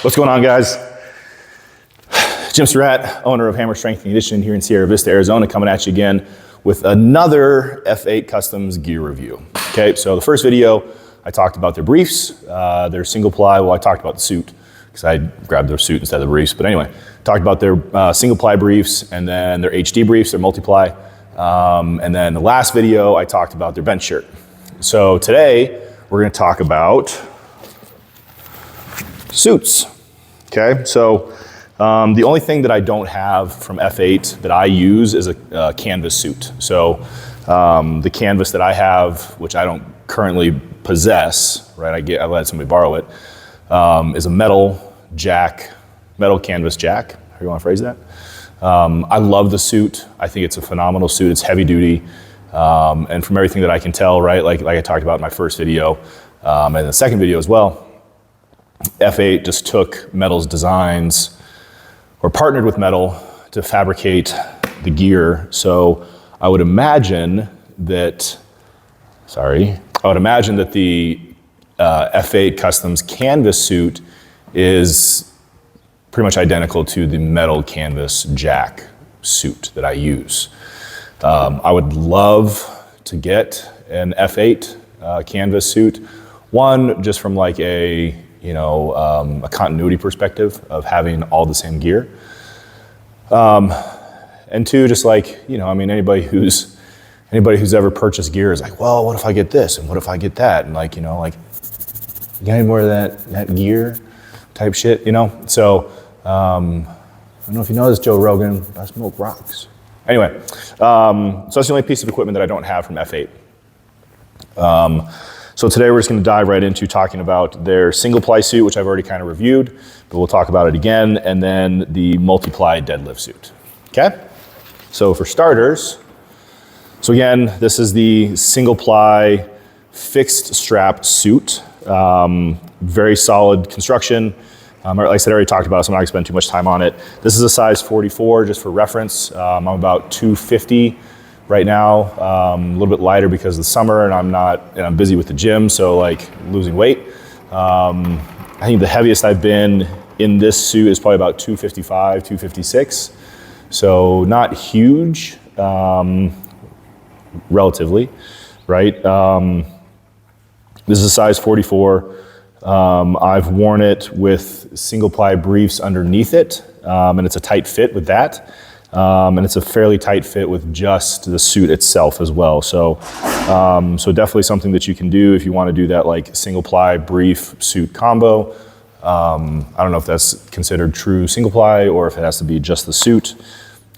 What's going on, guys? Jim Surratt, owner of Hammer Strength and Conditioning here in Sierra Vista, Arizona, coming at you again with another F8 Customs gear review. Okay, so the first video, I talked about their briefs, their single ply. Well, I talked about the suit because I grabbed their suit instead of the briefs. But anyway, talked about their single ply briefs and then their HD briefs, their multiply. And then the last video, I talked about their bench shirt. So today, we're going to talk about suits. Okay, so the only thing that I don't have from F8 that I use is a canvas suit. So the canvas that I have, which I don't currently possess, right? I let somebody borrow it, is a metal canvas jack. How do you want to phrase that? I love the suit. I think it's a phenomenal suit. It's heavy duty, and from everything that I can tell, right? Like I talked about in my first video and the second video as well. F8 just took Metal's designs or partnered with Metal to fabricate the gear. So I would imagine that the F8 Customs canvas suit is pretty much identical to the Metal canvas jack suit that I use. I would love to get an F8 canvas suit. One, just from like a continuity perspective of having all the same gear. And two, just like, anybody who's ever purchased gear is like, well, what if I get this? And what if I get that? And you got any more of that gear type shit, So, I don't know if you know this, Joe Rogan, I smoke rocks. Anyway, so that's the only piece of equipment that I don't have from F8. So today we're just going to dive right into talking about their single ply suit, which I've already kind of reviewed, but we'll talk about it again, and then the multiply deadlift suit. Okay? So for starters, so again, this is the single ply fixed strap suit. Very solid construction. Like I said, I already talked about it, so I'm not going to spend too much time on it. This is a size 44, just for reference. I'm about 250 right now, a little bit lighter because of the summer, and I'm busy with the gym, so losing weight. I think the heaviest I've been in this suit is probably about 255, 256. So not huge, relatively, right? This is a size 44. I've worn it with single ply briefs underneath it, and it's a tight fit with that. And it's a fairly tight fit with just the suit itself as well. So, so definitely something that you can do if you want to do that single ply brief suit combo. I don't know if that's considered true single ply or if it has to be just the suit.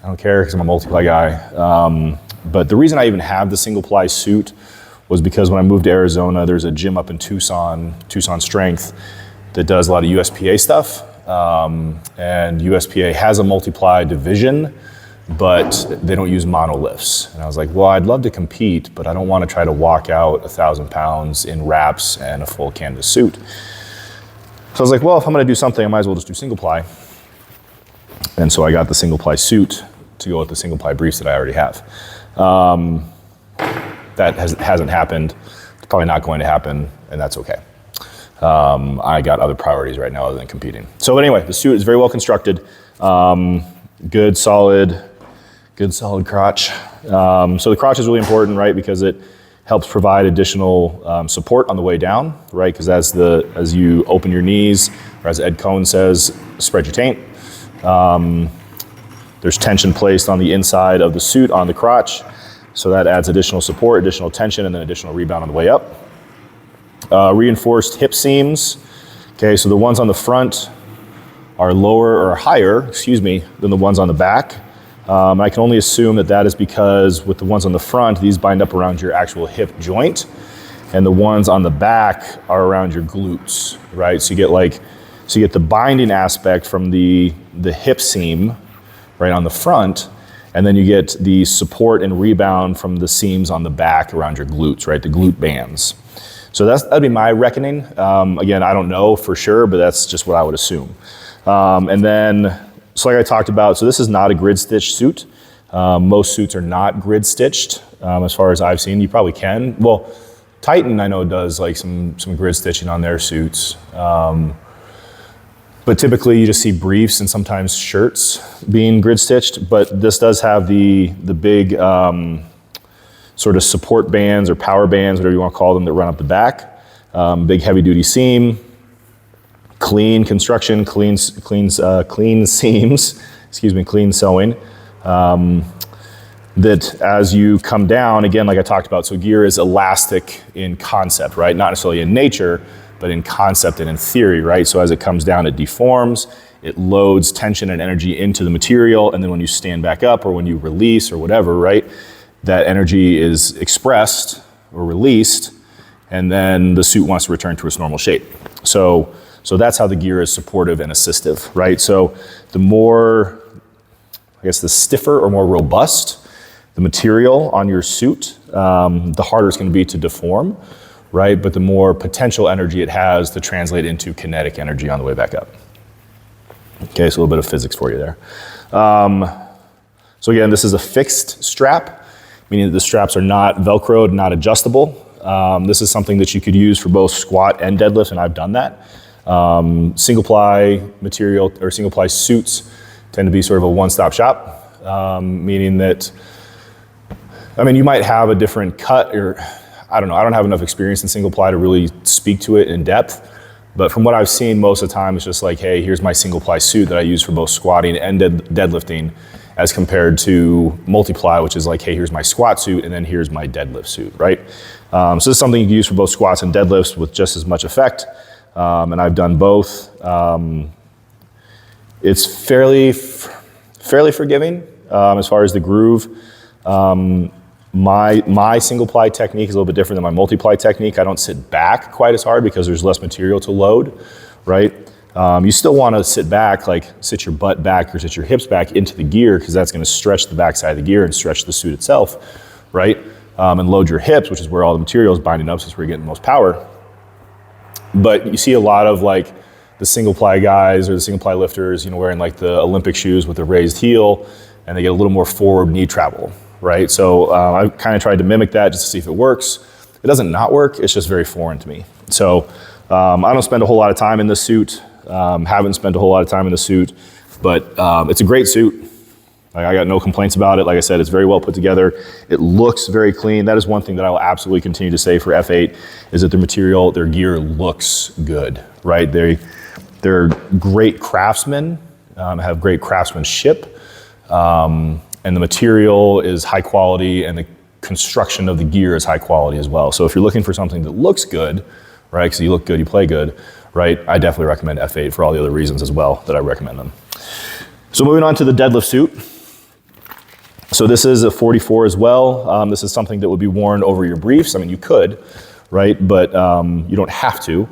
I don't care because I'm a multiply guy. But the reason I even have the single ply suit was because when I moved to Arizona, there's a gym up in Tucson Strength, that does a lot of USPA stuff. And USPA has a multiply division, but they don't use monolifts. And I was like, well, I'd love to compete, but I don't want to try to walk out 1,000 pounds in wraps and a full canvas suit. So I was like, well, if I'm going to do something, I might as well just do single ply. And so I got the single ply suit to go with the single ply briefs that I already have. That hasn't happened. It's probably not going to happen, and that's okay. I got other priorities right now other than competing. So anyway, the suit is very well constructed. Good solid crotch. So the crotch is really important, right? Because it helps provide additional support on the way down, right? Because as you open your knees, or as Ed Cohn says, spread your taint. There's tension placed on the inside of the suit on the crotch. So that adds additional support, additional tension, and then additional rebound on the way up. Reinforced hip seams. Okay, so the ones on the front are higher than the ones on the back. I can only assume that is because with the ones on the front, these bind up around your actual hip joint, and the ones on the back are around your glutes, right? So you get the binding aspect from the hip seam, right on the front, and then you get the support and rebound from the seams on the back around your glutes, right? The glute bands. So that'd be my reckoning. Again, I don't know for sure, but that's just what I would assume. And then, so like I talked about, so this is not a grid stitch suit. Most suits are not grid stitched, as far as I've seen. You probably can. Well, Titan, I know, does like some grid stitching on their suits. But typically you just see briefs and sometimes shirts being grid stitched, but this does have the big sort of support bands or power bands, whatever you want to call them, that run up the back. Big heavy duty seam, clean construction, clean seams, clean sewing. That as you come down, again, like I talked about, so gear is elastic in concept, right? Not necessarily in nature, but in concept and in theory, right? So as it comes down, it deforms, it loads tension and energy into the material, and then when you stand back up or when you release or whatever, right, that energy is expressed or released, and then the suit wants to return to its normal shape. So that's how the gear is supportive and assistive, right? So the more, I guess, the stiffer or more robust the material on your suit, the harder it's going to be to deform, right? But the more potential energy it has to translate into kinetic energy on the way back up. Okay, so a little bit of physics for you there. So again, this is a fixed strap, meaning that the straps are not Velcroed, not adjustable. This is something that you could use for both squat and deadlift, and I've done that. Single ply material or single ply suits tend to be sort of a one-stop shop, meaning that, I mean, you might have a different cut, or I don't know, I don't have enough experience in single ply to really speak to it in depth, but from what I've seen most of the time, it's just like, hey, here's my single ply suit that I use for both squatting and deadlifting, as compared to multiply, which is like, hey, here's my squat suit, and then here's my deadlift suit, right? So this is something you can use for both squats and deadlifts with just as much effect, and I've done both. It's fairly forgiving as far as the groove. My single ply technique is a little bit different than my multiply technique. I don't sit back quite as hard because there's less material to load, right? You still want to sit back, like sit your butt back or sit your hips back into the gear, because that's going to stretch the backside of the gear and stretch the suit itself, right? And load your hips, which is where all the material is binding up, so that's where you're getting the most power. But you see a lot of like the single ply guys or the single ply lifters, you know, wearing like the Olympic shoes with the raised heel, and they get a little more forward knee travel, right? So I kind of tried to mimic that just to see if it works. It doesn't not work, it's just very foreign to me. So I don't spend a whole lot of time in this suit, haven't spent a whole lot of time in the suit, but it's a great suit. Like, I got no complaints about it. Like I said, it's very well put together. It looks very clean. That is one thing that I will absolutely continue to say for F8, is that their material, their gear looks good, right? They're great craftsmen, have great craftsmanship, and the material is high quality, and the construction of the gear is high quality as well. So if you're looking for something that looks good, right, because you look good, you play good, right, I definitely recommend F8 for all the other reasons as well that I recommend them. So moving on to the deadlift suit. So this is a 44 as well. This is something that would be worn over your briefs. I mean, you could, right, but you don't have to.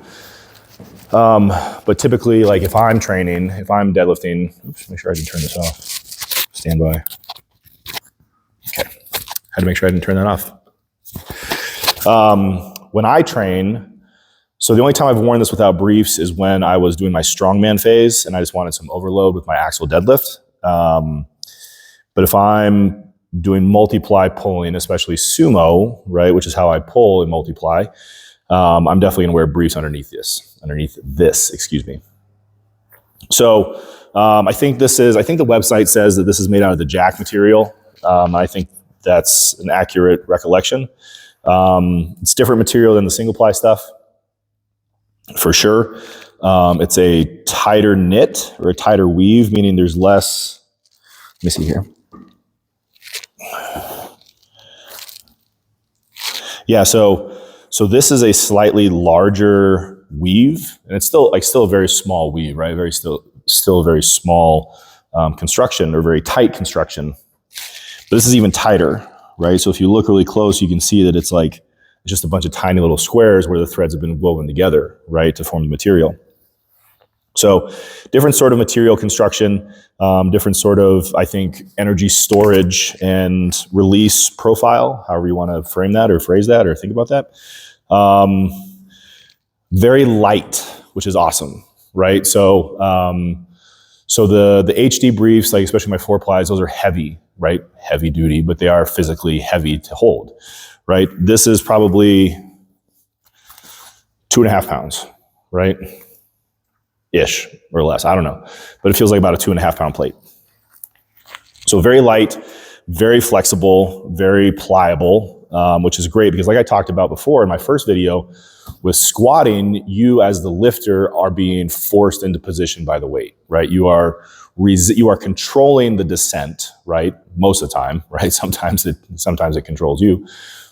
But typically, like if I'm training, if I'm deadlifting, oops, make sure I didn't turn this off. Stand by. Okay, had to make sure I didn't turn that off. When I train, so the only time I've worn this without briefs is when I was doing my strongman phase and I just wanted some overload with my axle deadlift. But if I'm doing multiply pulling, especially sumo, right, which is how I pull in multiply, I'm definitely gonna wear briefs underneath this, excuse me. So I think the website says that this is made out of the jack material. I think that's an accurate recollection. It's different material than the single ply stuff, for sure. It's a tighter knit or a tighter weave, meaning there's less, let me see here. Yeah, so this is a slightly larger weave, and it's still a very small weave, right? Still a very small construction, or very tight construction. But this is even tighter, right? So if you look really close, you can see that it's just a bunch of tiny little squares where the threads have been woven together, right, to form the material. So different sort of material construction, different sort of, I think, energy storage and release profile, however you want to frame that or phrase that or think about that. Very light, which is awesome, right? So the HD briefs, like especially my 4-plies, those are heavy, right? Heavy duty, but they are physically heavy to hold, right? This is probably 2.5 pounds, right? Ish or less, I don't know. But it feels like about a 2.5 pound plate. So very light, very flexible, very pliable, which is great because like I talked about before in my first video, with squatting, you as the lifter are being forced into position by the weight, right? You are controlling the descent, right? Most of the time, right? Sometimes it controls you,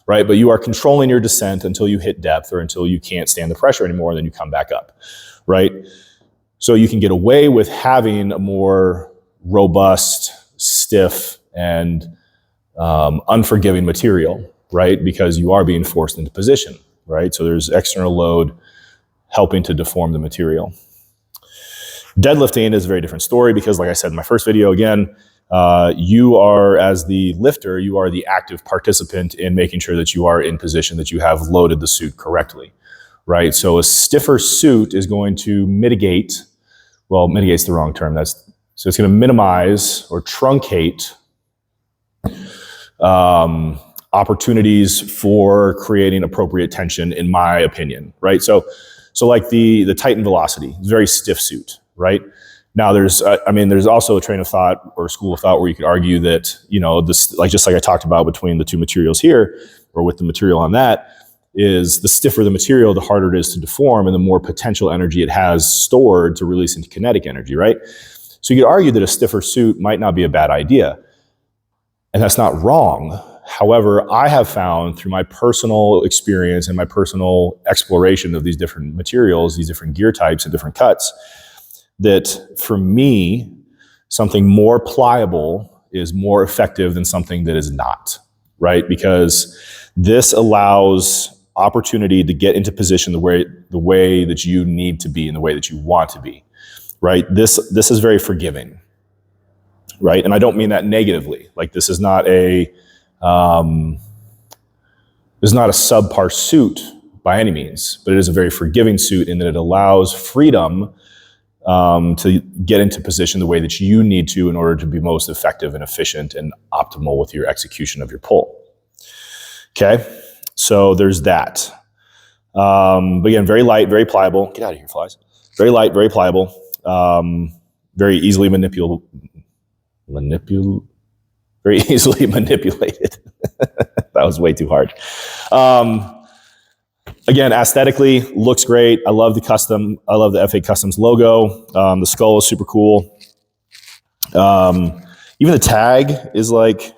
right? But you are controlling your descent until you hit depth or until you can't stand the pressure anymore, and then you come back up, right? So you can get away with having a more robust, stiff, and unforgiving material, right? Because you are being forced into position, right? So there's external load helping to deform the material. Deadlifting is a very different story because, like I said in my first video, again, you are, as the lifter, you are the active participant in making sure that you are in position, that you have loaded the suit correctly, right? So a stiffer suit is going to mitigate's the wrong term. So it's going to minimize or truncate opportunities for creating appropriate tension, in my opinion, right? So like the Titan Velocity, it's a very stiff suit, right? Now there's also a train of thought or school of thought where you could argue that, this, just like I talked about between the two materials here, or with the material on that, is the stiffer the material, the harder it is to deform, and the more potential energy it has stored to release into kinetic energy, right? So you could argue that a stiffer suit might not be a bad idea, and that's not wrong. However, I have found through my personal experience and my personal exploration of these different materials, these different gear types and different cuts, that for me, something more pliable is more effective than something that is not, right? Because this allows opportunity to get into position the way that you need to be and the way that you want to be, right? This is very forgiving, right? And I don't mean that negatively. Like, this is not a subpar suit by any means, but it is a very forgiving suit in that it allows freedom to get into position the way that you need to in order to be most effective and efficient and optimal with your execution of your pull. Okay, so there's that. But again, very light, very pliable. Get out of here, flies. Very light, very pliable. Very easily very easily manipulated. That was way too hard. Again, aesthetically, looks great. I love the F8 Customs logo. The skull is super cool. Even the tag is like,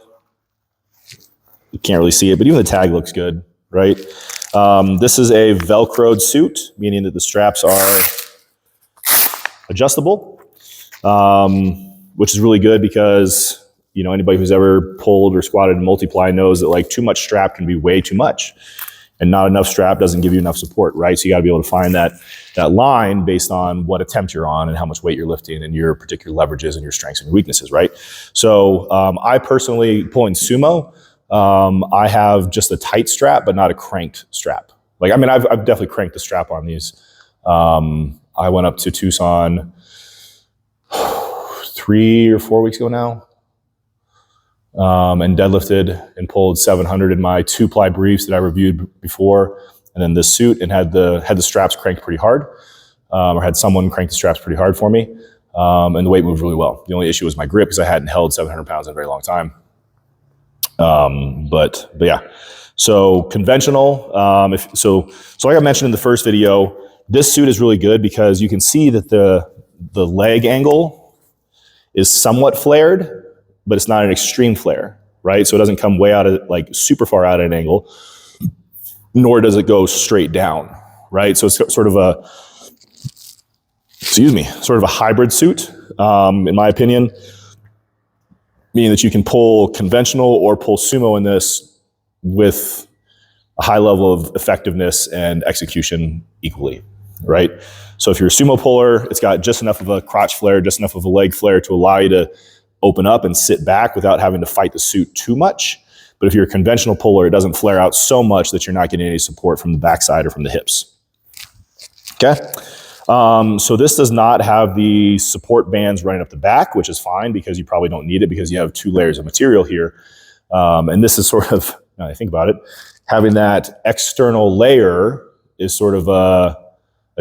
you can't really see it, but even the tag looks good, right? This is a Velcroed suit, meaning that the straps are adjustable, which is really good because, anybody who's ever pulled or squatted in multiply knows that like too much strap can be way too much, and not enough strap doesn't give you enough support, right? So you got to be able to find that line based on what attempt you're on and how much weight you're lifting and your particular leverages and your strengths and your weaknesses, right? So I personally, pulling sumo, I have just a tight strap, but not a cranked strap. I've definitely cranked the strap on these. I went up to Tucson 3 or 4 weeks ago now, and deadlifted and pulled 700 in my 2-ply briefs that I reviewed before, and then this suit, and had the straps cranked pretty hard, or had someone crank the straps pretty hard for me, and the weight moved really well. The only issue was my grip because I hadn't held 700 pounds in a very long time. But yeah, so conventional. So like I mentioned in the first video, this suit is really good because you can see that the leg angle is somewhat flared, but it's not an extreme flare, right? So it doesn't come way out of, like, super far out at an angle, nor does it go straight down, right? So it's sort of a hybrid suit, in my opinion, meaning that you can pull conventional or pull sumo in this with a high level of effectiveness and execution equally, right? So if you're a sumo puller, it's got just enough of a crotch flare, just enough of a leg flare to allow you to open up and sit back without having to fight the suit too much. But if you're a conventional puller, it doesn't flare out so much that you're not getting any support from the backside or from the hips. Okay? So this does not have the support bands running up the back, which is fine because you probably don't need it because you have 2 layers of material here. And this is sort of, now I think about it, having that external layer is sort of a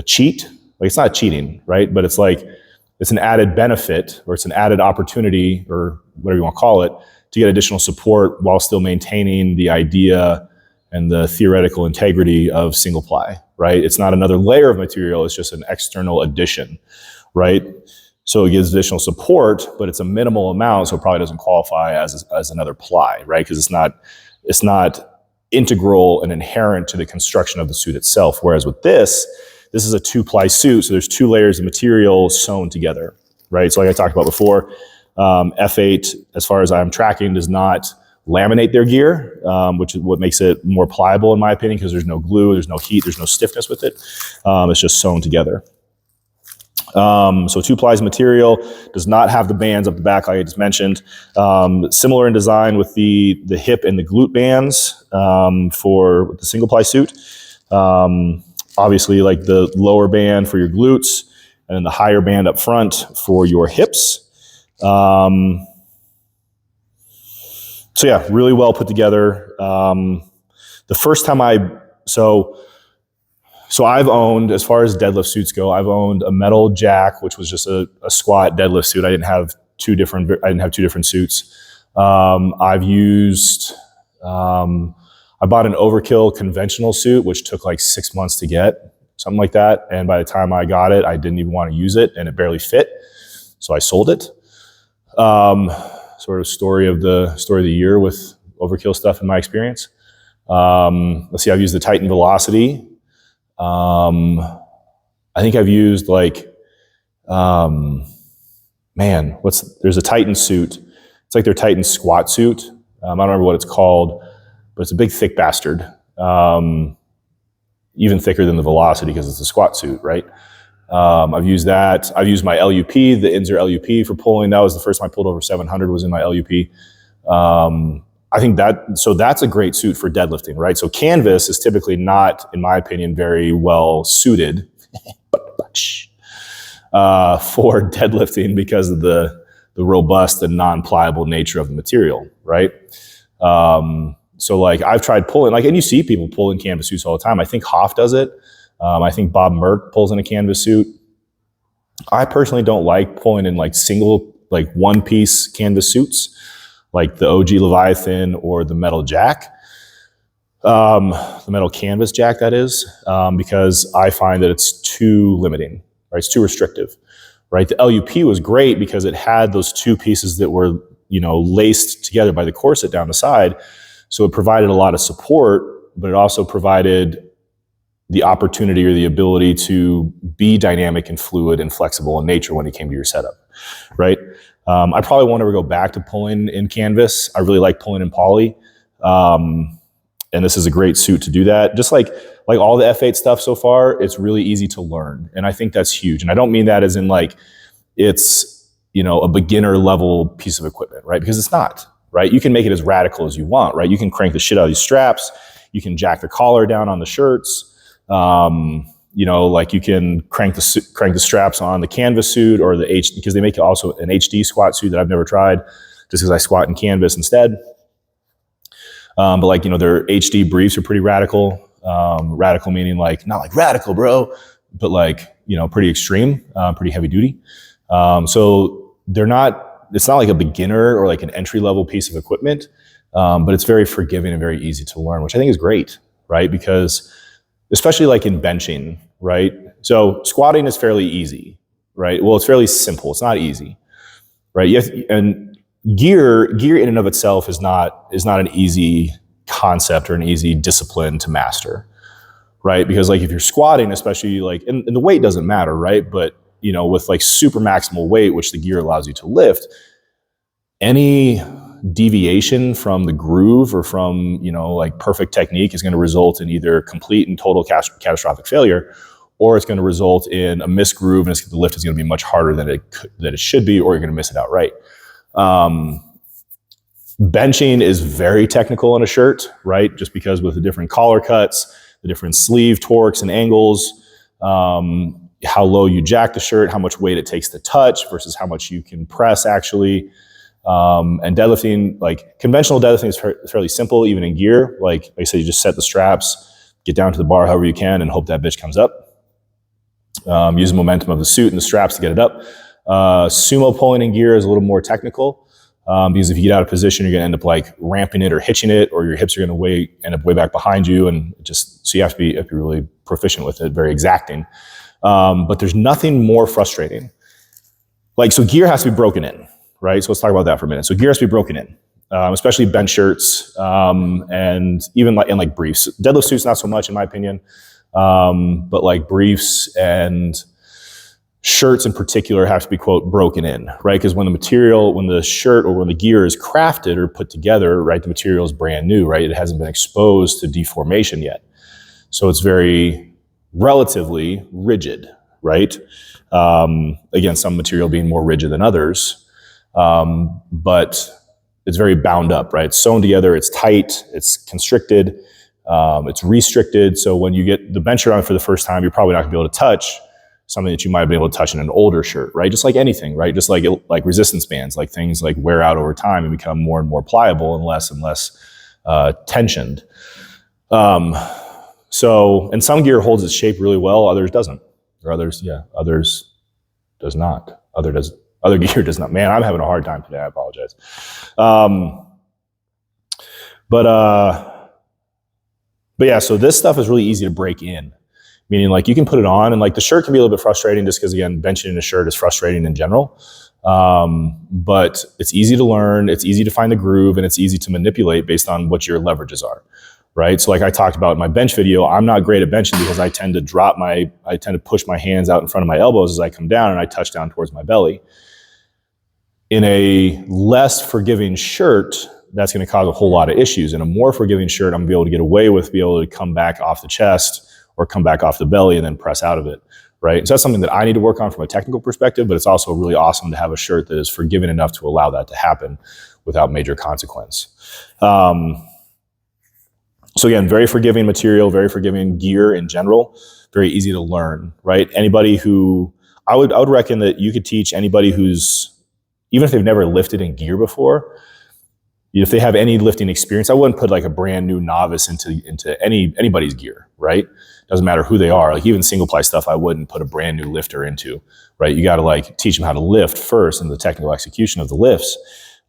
cheat. Like, it's not cheating, right? But it's like, it's an added benefit, or it's an added opportunity, or whatever you want to call it, to get additional support while still maintaining the idea and the theoretical integrity of single ply, right? It's not another layer of material, it's just an external addition, right? So it gives additional support, but it's a minimal amount, so it probably doesn't qualify as another ply, right? Because it's not integral and inherent to the construction of the suit itself. Whereas with this is a 2-ply suit, so there's 2 layers of material sewn together, right? So like I talked about before, F8, as far as I'm tracking, does not laminate their gear, which is what makes it more pliable, in my opinion, because there's no glue, there's no heat, there's no stiffness with it. It's just sewn together. So 2 plies material, does not have the bands up the back like I just mentioned. Similar in design with the hip and the glute bands for the single ply suit. Obviously, like the lower band for your glutes, and then the higher band up front for your hips. So yeah, really well put together. The first time so I've owned, as far as deadlift suits go, I've owned a metal jack, which was just a squat deadlift suit. I didn't have two different suits. I've used, I bought an Overkill conventional suit, which took like 6 months to get, something like that. And by the time I got it, I didn't even want to use it, and it barely fit. So I sold it. Sort of story of the year with Overkill stuff in my experience. Let's see, I've used the Titan Velocity. I think I've used like, there's a Titan suit. It's like their Titan squat suit. I don't remember what it's called, but it's a big, thick bastard. Even thicker than the Velocity because it's a squat suit, right? I've used that. I've used my LUP, the Inzer LUP for pulling. That was the first time I pulled over 700 was in my LUP. I think that's a great suit for deadlifting, right? So canvas is typically not, in my opinion, very well suited for deadlifting because of the robust and non-pliable nature of the material, right? So like I've tried pulling, like, and you see people pull in canvas suits all the time. I think Hoff does it. I think Bob Merck pulls in a canvas suit. I personally don't like pulling in like one-piece canvas suits, like the OG Leviathan or the metal jack, the metal canvas jack, that is, because I find that it's too limiting, right? It's too restrictive, right? The LUP was great because it had those 2 pieces that were, laced together by the corset down the side. So it provided a lot of support, but it also provided the opportunity or the ability to be dynamic and fluid and flexible in nature when it came to your setup, right? I probably won't ever go back to pulling in canvas. I really like pulling in poly. And this is a great suit to do that. Just like all the F8 stuff so far, it's really easy to learn. And I think that's huge. And I don't mean that as in like, it's, a beginner level piece of equipment, right? Because it's not, right? You can make it as radical as you want, right? You can crank the shit out of these straps. You can jack the collar down on the shirts. Like you can crank the straps on the canvas suit or because they make it also an HD squat suit that I've never tried, just because I squat in canvas instead. But like, their HD briefs are pretty radical. Radical meaning like, not like radical, bro, but like, pretty extreme, pretty heavy duty. So it's not like a beginner or like an entry level piece of equipment, but it's very forgiving and very easy to learn, which I think is great, right? Because especially like in benching, right? So squatting is fairly easy, right? Well, it's fairly simple. It's not easy, right? And gear in and of itself is not an easy concept or an easy discipline to master, right? Because like if you're squatting, especially like, and the weight doesn't matter, right? But with like super maximal weight, which the gear allows you to lift, any deviation from the groove or from, like perfect technique is going to result in either complete and total catastrophic failure, or it's going to result in a missed groove and the lift is going to be much harder than it should be, or you're going to miss it outright. Benching is very technical on a shirt, right? Just because with the different collar cuts, the different sleeve torques and angles, how low you jack the shirt, how much weight it takes to touch versus how much you can press actually. And deadlifting, like conventional deadlifting is fairly simple, even in gear. Like I said, you just set the straps, get down to the bar however you can and hope that bitch comes up. Use the momentum of the suit and the straps to get it up. Sumo pulling in gear is a little more technical, because if you get out of position, you're going to end up like ramping it or hitching it, or your hips are going to end up way back behind you, and so you have to be really proficient with it, very exacting. But there's nothing more frustrating. Like, so gear has to be broken in, right? So let's talk about that for a minute. So gear has to be broken in, especially bench shirts, and even like briefs. Deadlift suits, not so much in my opinion, but like briefs and shirts in particular have to be, quote, broken in, right? Because when the shirt or when the gear is crafted or put together, right, the material is brand new, right? It hasn't been exposed to deformation yet. So it's very relatively rigid, right? Again, some material being more rigid than others, but it's very bound up, right? It's sewn together, it's tight, it's constricted, it's restricted. So when you get the bench shirt on for the first time, you're probably not gonna be able to touch something that you might be able to touch in an older shirt, right? Just like anything, right? Just like resistance bands, like things like wear out over time and become more and more pliable and less tensioned. And some gear holds its shape really well, others doesn't. Or others does not. Other gear does not. Man, I'm having a hard time today, I apologize. But yeah, so this stuff is really easy to break in. Meaning like you can put it on and like the shirt can be a little bit frustrating just because, again, benching in a shirt is frustrating in general. But it's easy to learn, it's easy to find the groove, and it's easy to manipulate based on what your leverages are, right? So like I talked about in my bench video, I'm not great at benching because I tend to push my hands out in front of my elbows as I come down and I touch down towards my belly. In a less forgiving shirt, that's going to cause a whole lot of issues. In a more forgiving shirt, I'm going to be able to get away with, be able to come back off the chest or come back off the belly and then press out of it, right? So that's something that I need to work on from a technical perspective, but it's also really awesome to have a shirt that is forgiving enough to allow that to happen without major consequence. So again, very forgiving material, very forgiving gear in general, very easy to learn, right? Anybody who, I would reckon that you could teach anybody who's, even if they've never lifted in gear before, if they have any lifting experience, I wouldn't put like a brand new novice into anybody's gear, right? Doesn't matter who they are. Like even single ply stuff, I wouldn't put a brand new lifter into, right? You got to like teach them how to lift first and the technical execution of the lifts.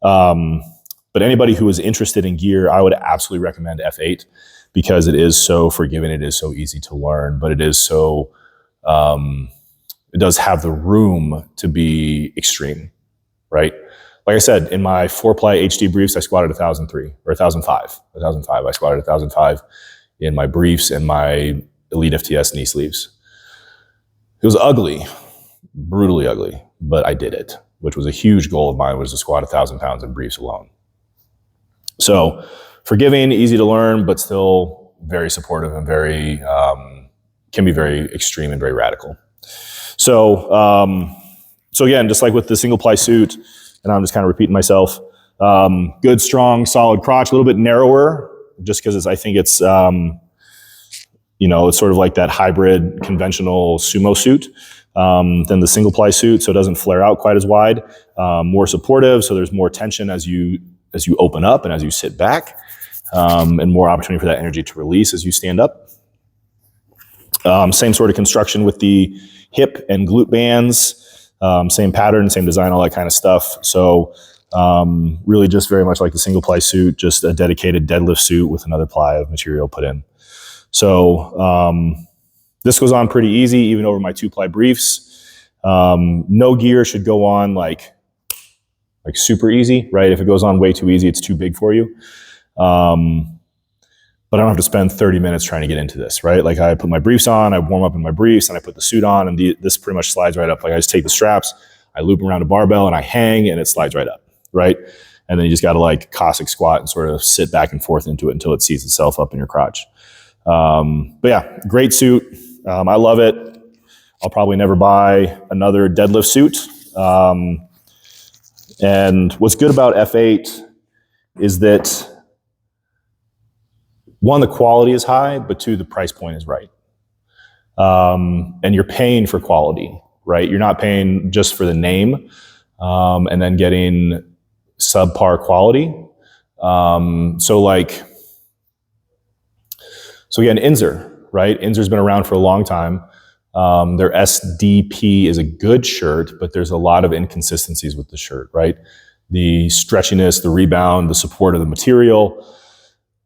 But anybody who is interested in gear, I would absolutely recommend F8 because it is so forgiving. It is so easy to learn, but it is so, it does have the room to be extreme, right? Like I said, in my 4-ply HD briefs, I squatted 1,003 or 1,005. 1,005. I squatted 1,005 in my briefs and my Elite FTS knee sleeves. It was ugly, brutally ugly, but I did it, which was a huge goal of mine, was to squat 1,000 pounds in briefs alone. So forgiving, easy to learn, but still very supportive and very, can be very extreme and very radical. So again, just like with the single ply suit, and I'm just kind of repeating myself, good, strong, solid crotch, a little bit narrower, just because I think it's, it's sort of like that hybrid conventional sumo suit than the single ply suit, so it doesn't flare out quite as wide. More supportive, so there's more tension as you open up and as you sit back, and more opportunity for that energy to release as you stand up. Same sort of construction with the hip and glute bands, same pattern, same design, all that kind of stuff. So really just very much like the single ply suit, just a dedicated deadlift suit with another ply of material put in. So this goes on pretty easy, even over my 2-ply briefs. No gear should go on like super easy, right? If it goes on way too easy, it's too big for you. But I don't have to spend 30 minutes trying to get into this, right? Like I put my briefs on, I warm up in my briefs, and I put the suit on, and this pretty much slides right up. Like I just take the straps, I loop around a barbell, and I hang, and it slides right up, right? And then you just got to like Cossack squat and sort of sit back and forth into it until it seats itself up in your crotch. But yeah, great suit. I love it. I'll probably never buy another deadlift suit. And what's good about F8 is that, one, the quality is high, but 2, the price point is right. And you're paying for quality, right? You're not paying just for the name, and then getting subpar quality. So So again, Inzer, right? Inzer's been around for a long time. Their SDP is a good shirt, but there's a lot of inconsistencies with the shirt, right? The stretchiness, the rebound, the support of the material.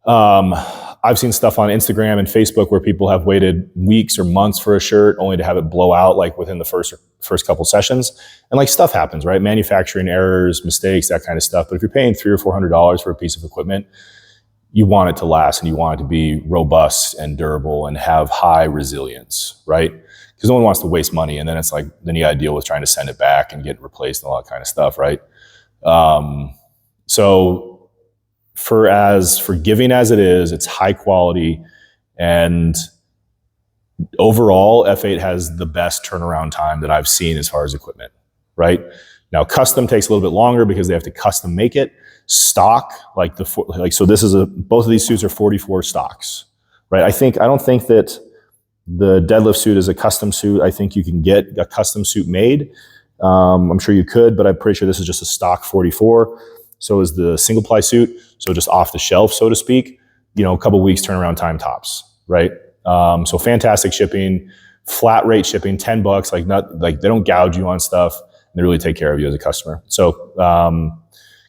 I've seen stuff on Instagram and Facebook where people have waited weeks or months for a shirt only to have it blow out like within the first couple sessions. And like stuff happens, right? Manufacturing errors, mistakes, that kind of stuff. But if you're paying $300 or $400 for a piece of equipment, you want it to last and you want it to be robust and durable and have high resilience, right? Because no one wants to waste money. And then it's like, then you got to deal with trying to send it back and get replaced and all that kind of stuff, right? So for as forgiving as it is, it's high quality, and overall F8 has the best turnaround time that I've seen as far as equipment, right? Now custom takes a little bit longer because they have to custom make it. Stock, so this is both of these suits are 44 stocks, right? I don't think that the deadlift suit is a custom suit. I think you can get a custom suit made. I'm sure you could, but I'm pretty sure this is just a stock 44. So is the single ply suit. So just off the shelf, so to speak, a couple weeks turnaround time tops, right? So fantastic shipping, flat rate shipping, $10. They don't gouge you on stuff, and they really take care of you as a customer. So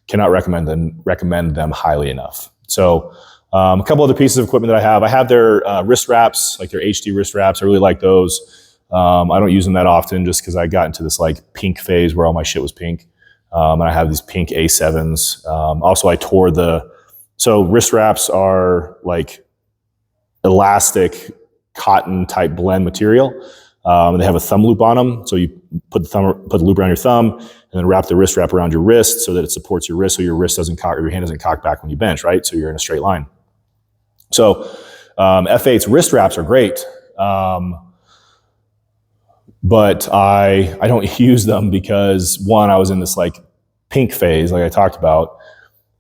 cannot recommend them highly enough. So a couple other pieces of equipment that I have their wrist wraps, like their HD wrist wraps. I really like those. I don't use them that often just because I got into this like pink phase where all my shit was pink. And I have these pink A7s. Also, so wrist wraps are like elastic cotton type blend material. They have a thumb loop on them. So you put the loop around your thumb and then wrap the wrist wrap around your wrist so that it supports your wrist so your wrist doesn't cock or your hand doesn't cock back when you bench, right? So you're in a straight line. So F8's wrist wraps are great. But I don't use them because one, I was in this like pink phase, like I talked about.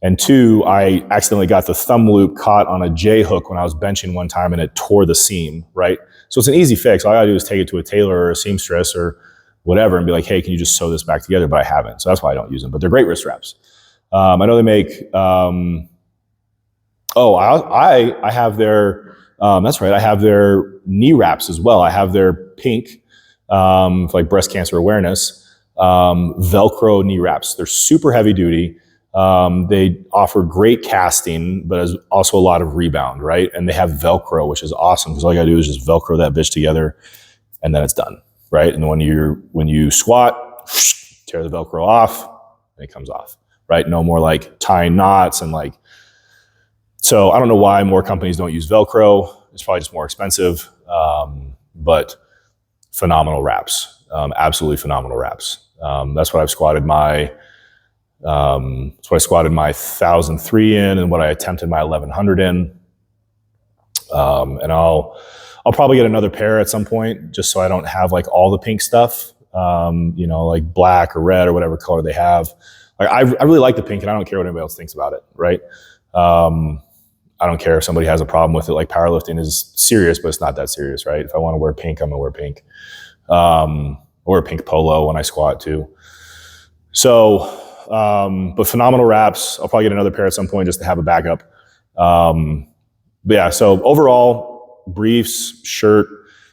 And two, I accidentally got the thumb loop caught on a J hook when I was benching one time and it tore the seam, right? So it's an easy fix. All I gotta do is take it to a tailor or a seamstress or whatever and be like, hey, can you just sew this back together? But I haven't. So that's why I don't use them, but they're great wrist wraps. I know they make, I have their, that's right. I have their knee wraps as well. I have their pink, for like breast cancer awareness, Velcro knee wraps. They're super heavy duty. They offer great casting, but also a lot of rebound, right? And they have Velcro, which is awesome because all you gotta do is just Velcro that bitch together and then it's done, right? And when you squat, tear the Velcro off and it comes off, right? No more like tying knots and like, so I don't know why more companies don't use Velcro. It's probably just more expensive, but phenomenal wraps, absolutely phenomenal wraps. That's what I've squatted my 1003 in and what I attempted my 1100 in. And I'll probably get another pair at some point just so I don't have like all the pink stuff, like black or red or whatever color they have. Like I really like the pink and I don't care what anybody else thinks about it, right? I don't care if somebody has a problem with it. Like powerlifting is serious, but it's not that serious, right? If I want to wear pink, I'm gonna wear pink. Or a pink polo when I squat too. So, but phenomenal wraps. I'll probably get another pair at some point just to have a backup. But yeah, so overall, briefs, shirt,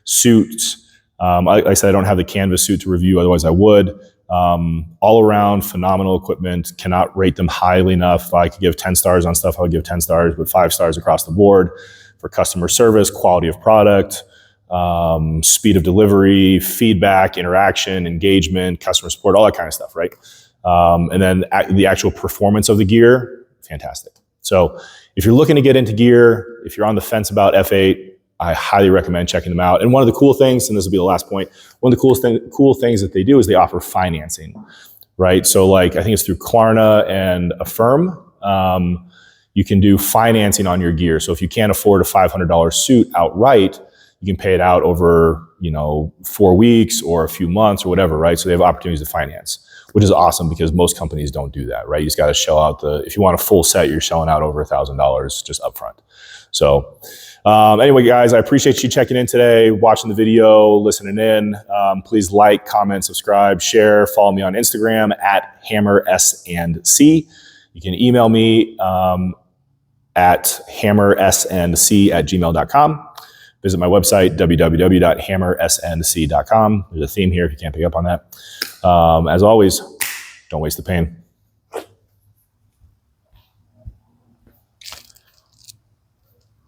suits. Like I said, I don't have the canvas suit to review, otherwise I would. All around phenomenal equipment, cannot rate them highly enough. If I could give 10 stars on stuff, I would give 10 stars, but 5 stars across the board for customer service, quality of product, speed of delivery, feedback, interaction, engagement, customer support, all that kind of stuff, right? And then the actual performance of the gear, fantastic. So if you're looking to get into gear, if you're on the fence about F8, I highly recommend checking them out. And one of the cool things, and this will be the last point, one of the cool things that they do is they offer financing, right? So like, I think it's through Klarna and Affirm. You can do financing on your gear. So if you can't afford a $500 suit outright, you can pay it out over, 4 weeks or a few months or whatever, right? So they have opportunities to finance, which is awesome because most companies don't do that, right? You just got to shell out if you want a full set, you're shelling out over $1,000 just upfront. So anyway, guys, I appreciate you checking in today, watching the video, listening in. Please like, comment, subscribe, share, follow me on Instagram at HammerSandC. You can email me at hammersndc@gmail.com. Visit my website, www.hammersndc.com. There's a theme here if you can't pick up on that. As always, don't waste the pain.